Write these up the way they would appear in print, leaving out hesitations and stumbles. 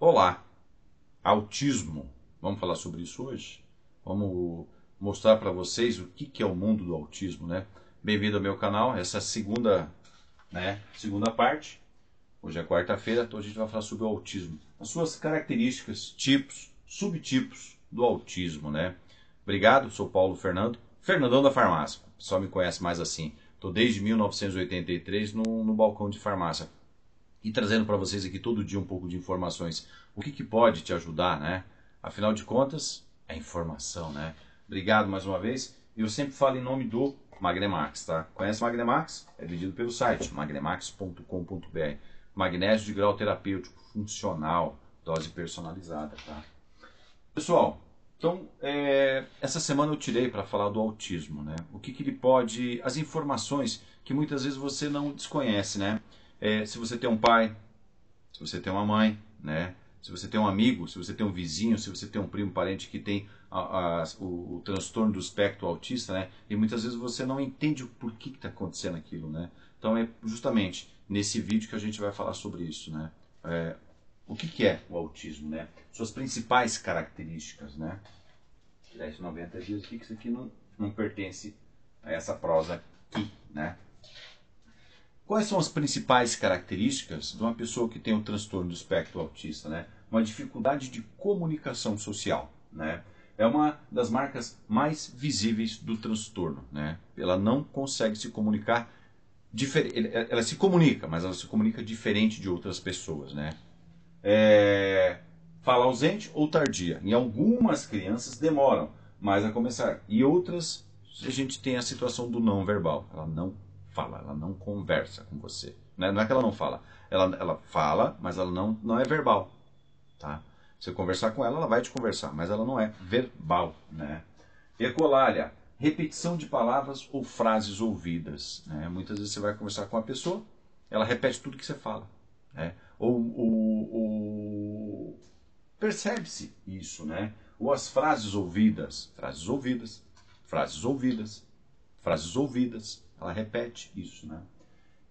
Olá, autismo. Vamos falar sobre isso hoje? Vamos mostrar para vocês o que é o mundo do autismo, né? Bem-vindo ao meu canal, essa segunda parte. Hoje é quarta-feira, então a gente vai falar sobre o autismo. As suas características, tipos, subtipos do autismo, né? Obrigado, sou Paulo Fernando, Fernandão da farmácia. O pessoal me conhece mais assim. Estou desde 1983 no balcão de farmácia. E trazendo para vocês aqui todo dia um pouco de informações. O que pode te ajudar, né? Afinal de contas, é informação, né? Obrigado mais uma vez. Eu sempre falo em nome do Magnemax, tá? Conhece o Magnemax? É vendido pelo site magnemax.com.br. Magnésio de grau terapêutico, funcional, dose personalizada, tá? Pessoal, então, essa semana eu tirei para falar do autismo, né? O que ele pode... As informações que muitas vezes você não desconhece, né? Se você tem um pai, se você tem uma mãe, né? Se você tem um amigo, se você tem um vizinho, se você tem um primo, parente que tem o transtorno do espectro autista, né? E muitas vezes você não entende o porquê que está acontecendo aquilo, né? Então é justamente nesse vídeo que a gente vai falar sobre isso, né? O que é o autismo, né? Suas principais características, né? 90 dias aqui, que isso aqui não pertence a essa prosa aqui, né? Quais são as principais características de uma pessoa que tem um transtorno do espectro autista, né? Uma dificuldade de comunicação social, né? É uma das marcas mais visíveis do transtorno, né? Ela não consegue se comunicar ela se comunica, mas ela se comunica diferente de outras pessoas, né? Fala ausente ou tardia. Em algumas crianças demoram mais a começar. E outras, a gente tem a situação do não verbal. Ela não fala, ela não conversa com você. Não é que ela não fala. Ela fala, mas ela não é verbal. Tá? Se você conversar com ela, ela vai te conversar, mas ela não é verbal. Né? Ecolalia, repetição de palavras ou frases ouvidas. Né? Muitas vezes você vai conversar com a pessoa, ela repete tudo que você fala. Né? Percebe-se isso, né? Ou as frases ouvidas, frases ouvidas, frases ouvidas, frases ouvidas. Ela repete isso, né?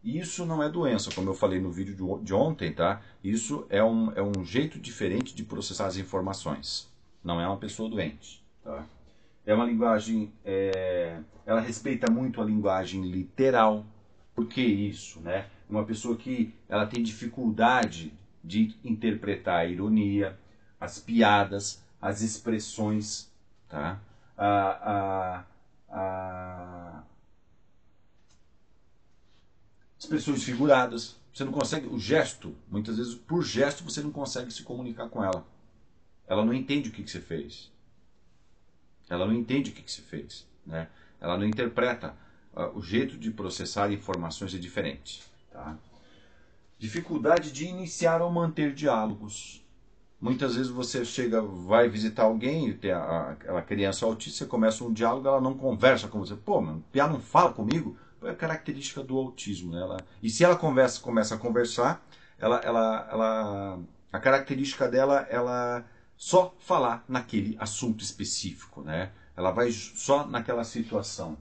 E isso não é doença, como eu falei no vídeo de ontem, tá? Isso é um jeito diferente de processar as informações. Não é uma pessoa doente, tá? É uma linguagem... ela respeita muito a linguagem literal. Por que isso, né? Uma pessoa que ela tem dificuldade de interpretar a ironia, as piadas, as expressões, tá? Expressões figuradas. Você não consegue, o gesto, muitas vezes por gesto você não consegue se comunicar com ela. Ela não entende o que você fez. Ela não entende o que você fez, né? Ela não interpreta. O jeito de processar informações é diferente, tá? Dificuldade de iniciar ou manter diálogos. Muitas vezes você vai visitar alguém, tem aquela criança autista, você começa um diálogo, ela não conversa com você. Pô, mano, ela não fala comigo? É a característica do autismo, né? E se ela começa a conversar, a característica dela, ela só falar naquele assunto específico, né? Ela vai só naquela situação,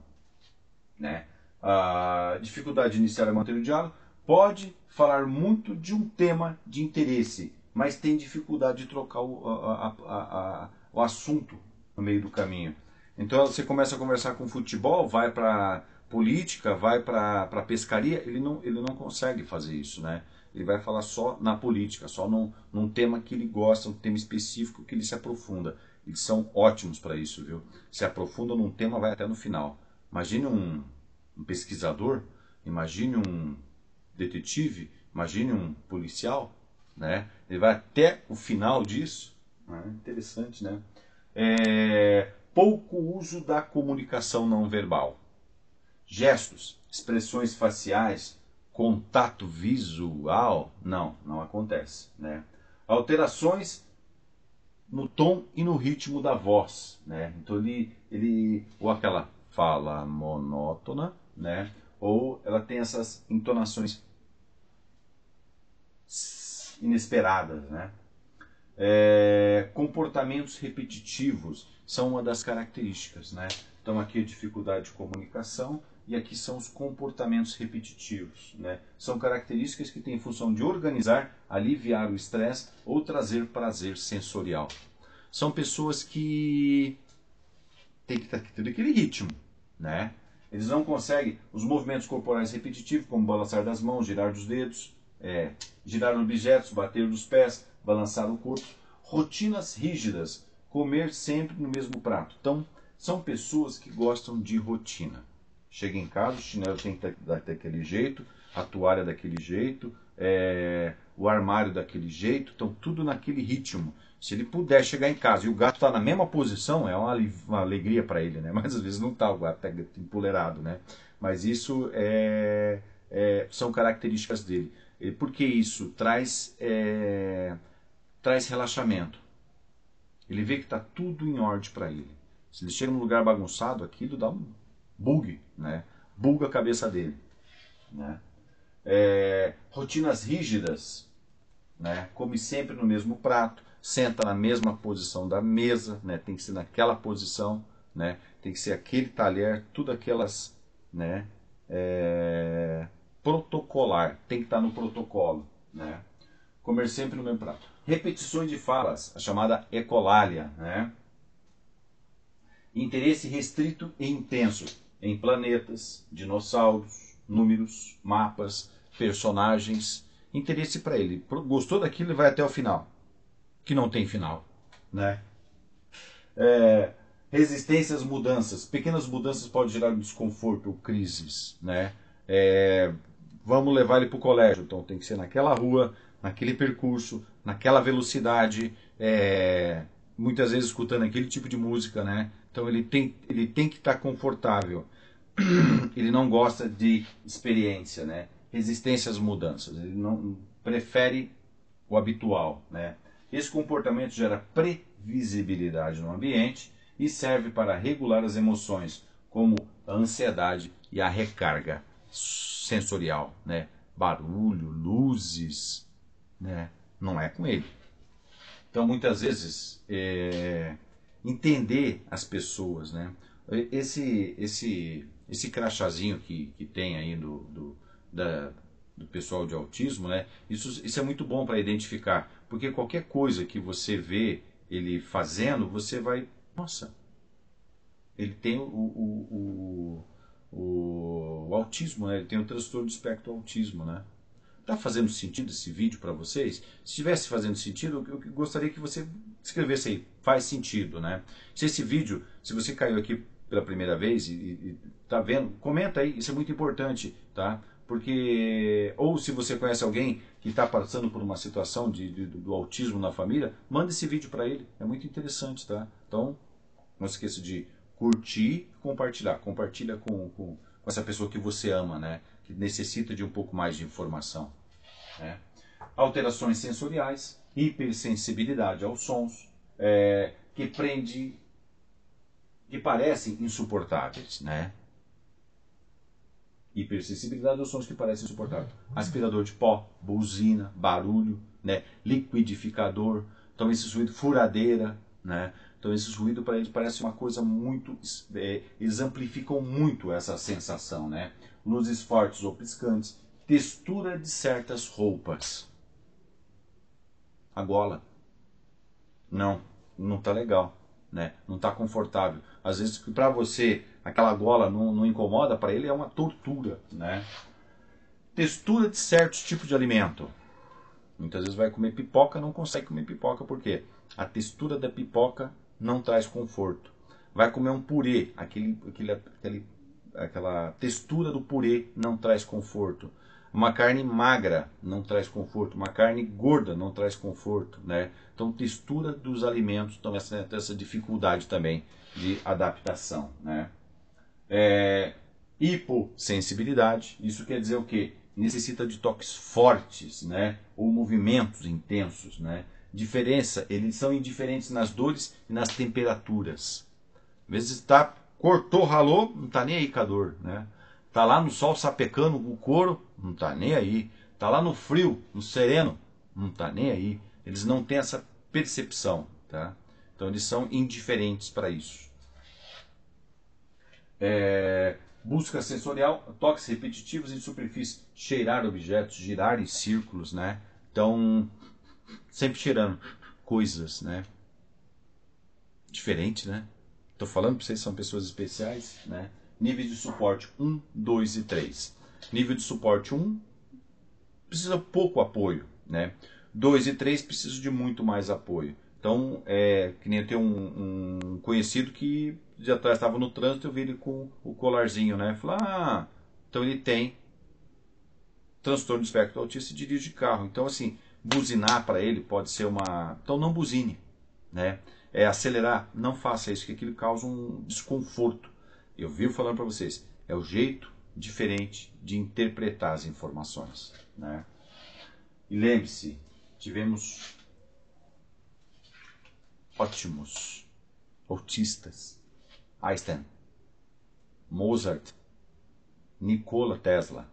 né? A dificuldade de iniciar e manter o diálogo pode falar muito de um tema de interesse, mas tem dificuldade de trocar o assunto no meio do caminho. Então você começa a conversar com futebol, vai para política, vai para pescaria, ele não consegue fazer isso, né? Ele vai falar só na política, só num tema que ele gosta, um tema específico que ele se aprofunda. Eles são ótimos para isso, viu? Se aprofunda num tema, vai até no final. Imagine um pesquisador, imagine um detetive, imagine um policial, né? Ele vai até o final disso. Interessante, né? Pouco uso da comunicação não verbal. Gestos, expressões faciais, contato visual, não acontece, né? Alterações no tom e no ritmo da voz, né? Então ou aquela fala monótona, né? Ou ela tem essas entonações inesperadas, né? Comportamentos repetitivos são uma das características, né? Então aqui a dificuldade de comunicação e aqui são os comportamentos repetitivos, né? São características que têm função de organizar, aliviar o estresse ou trazer prazer sensorial. São pessoas que têm que estar tendo aquele ritmo, né? Eles não conseguem os movimentos corporais repetitivos, como balançar das mãos, girar dos dedos, girar objetos, bater dos pés, balançar o corpo. Rotinas rígidas, comer sempre no mesmo prato. Então, são pessoas que gostam de rotina. Chega em casa, o chinelo tem que estar daquele jeito, a toalha daquele jeito, o armário daquele jeito, então tudo naquele ritmo. Se ele puder chegar em casa e o gato está na mesma posição, é uma alegria para ele, né? Mas às vezes não está, o gato está empoleirado, né? Mas isso são características dele. Porque isso traz relaxamento. Ele vê que está tudo em ordem para ele. Se ele chega num lugar bagunçado, aquilo dá um bug, né? Buga a cabeça dele, né? Rotinas rígidas, né? Come sempre no mesmo prato, senta na mesma posição da mesa, né? Tem que ser naquela posição, né? Tem que ser aquele talher, tudo aquelas, né? Protocolar, tem que estar no protocolo, né? Comer sempre no mesmo prato. Repetições de falas, a chamada ecolalia, né? Interesse restrito e intenso em planetas, dinossauros, números, mapas, personagens. Interesse para ele. Gostou daquilo, ele vai até o final. Que não tem final, né? Resistência às mudanças. Pequenas mudanças podem gerar desconforto ou crises, né? Vamos levar ele para o colégio. Então tem que ser naquela rua, naquele percurso, naquela velocidade, muitas vezes escutando aquele tipo de música, né? Então ele tem que estar confortável. Ele não gosta de experiência, né? Resistência às mudanças. Ele não prefere o habitual, né? Esse comportamento gera previsibilidade no ambiente e serve para regular as emoções, como a ansiedade e a recarga sensorial, né? Barulho, luzes, né? Não é com ele. Então, muitas vezes, entender as pessoas, né? Esse crachazinho que tem aí do pessoal de autismo, né? Isso é muito bom para identificar, porque qualquer coisa que você vê ele fazendo, você vai, nossa, ele tem o autismo, né? Ele tem o transtorno do espectro do autismo, né? Está fazendo sentido esse vídeo para vocês? Se estivesse fazendo sentido, eu gostaria que você escrevesse aí, faz sentido, né? Se esse vídeo, se você caiu aqui pela primeira vez e tá vendo, comenta aí, isso é muito importante, tá? Porque, ou se você conhece alguém que está passando por uma situação do autismo na família, manda esse vídeo para ele, é muito interessante, tá? Então, não esqueça de curtir, compartilhar. Compartilha com essa pessoa que você ama, né? Que necessita de um pouco mais de informação, né? Alterações sensoriais, hipersensibilidade aos sons, que parecem insuportáveis, né? Hipersensibilidade aos sons que parecem insuportáveis. Aspirador de pó, buzina, barulho, né? Liquidificador, então esse ruído, furadeira, né? Então esses ruídos para eles parecem uma coisa muito, eles amplificam muito essa sensação, né? Luzes fortes ou piscantes, textura de certas roupas. A gola, não tá legal, né? Não tá confortável. Às vezes para você aquela gola não incomoda, para ele é uma tortura, né? Textura de certos tipos de alimento. Muitas vezes vai comer pipoca, não consegue comer pipoca, por quê? A textura da pipoca não traz conforto. Vai comer um purê, aquela textura do purê não traz conforto. Uma carne magra não traz conforto. Uma carne gorda não traz conforto, né? Então, textura dos alimentos, então essa dificuldade também de adaptação, né? Hipossensibilidade, isso quer dizer o quê? Necessita de toques fortes, né? Ou movimentos intensos, né? Diferença, eles são indiferentes nas dores e nas temperaturas. Às vezes cortou, ralou, não está nem aí com a dor, né? Tá lá no sol sapecando o couro, não está nem aí. Tá lá no frio, no sereno, não está nem aí. Eles não têm essa percepção, tá? Então eles são indiferentes para isso. Busca sensorial, toques repetitivos em superfície, cheirar objetos, girar em círculos, né? Então, sempre cheirando coisas, né? Diferente, né? Tô falando para vocês, são pessoas especiais, né? Nível de suporte 1, 2 e 3. Nível de suporte 1 precisa pouco apoio, né? 2 e 3 precisam de muito mais apoio. Então, que nem eu tenho um conhecido que de atrás estava no trânsito, eu vi ele com o colarzinho, né? Falei, então ele tem transtorno de espectro autista e dirige carro. Então, assim, buzinar para ele pode ser uma... Então, não buzine, né? Acelerar, não faça isso, que aquilo causa um desconforto. Eu vivo falando para vocês, é o jeito diferente de interpretar as informações, né? E lembre-se, tivemos ótimos autistas. Einstein, Mozart, Nikola Tesla,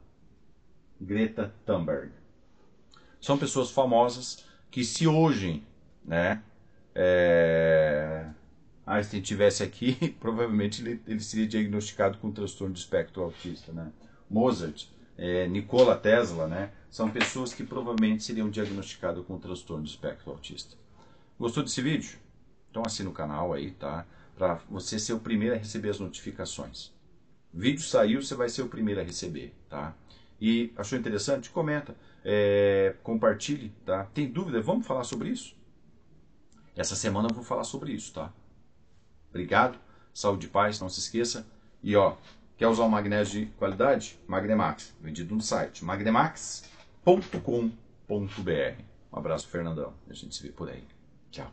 Greta Thunberg. São pessoas famosas que, se hoje, né, Einstein estivesse aqui, provavelmente ele seria diagnosticado com transtorno de espectro autista, né? Mozart, Nikola Tesla, né, são pessoas que provavelmente seriam diagnosticadas com transtorno de espectro autista. Gostou desse vídeo? Então assina o canal aí, tá? Para você ser o primeiro a receber as notificações. O vídeo saiu, você vai ser o primeiro a receber, tá? E achou interessante? Comenta, compartilhe, tá? Tem dúvida? Vamos falar sobre isso? Essa semana eu vou falar sobre isso, tá? Obrigado, saúde e paz, não se esqueça. E ó, quer usar um magnésio de qualidade? Magnemax, vendido no site magnemax.com.br. Um abraço, Fernandão. A gente se vê por aí. Tchau.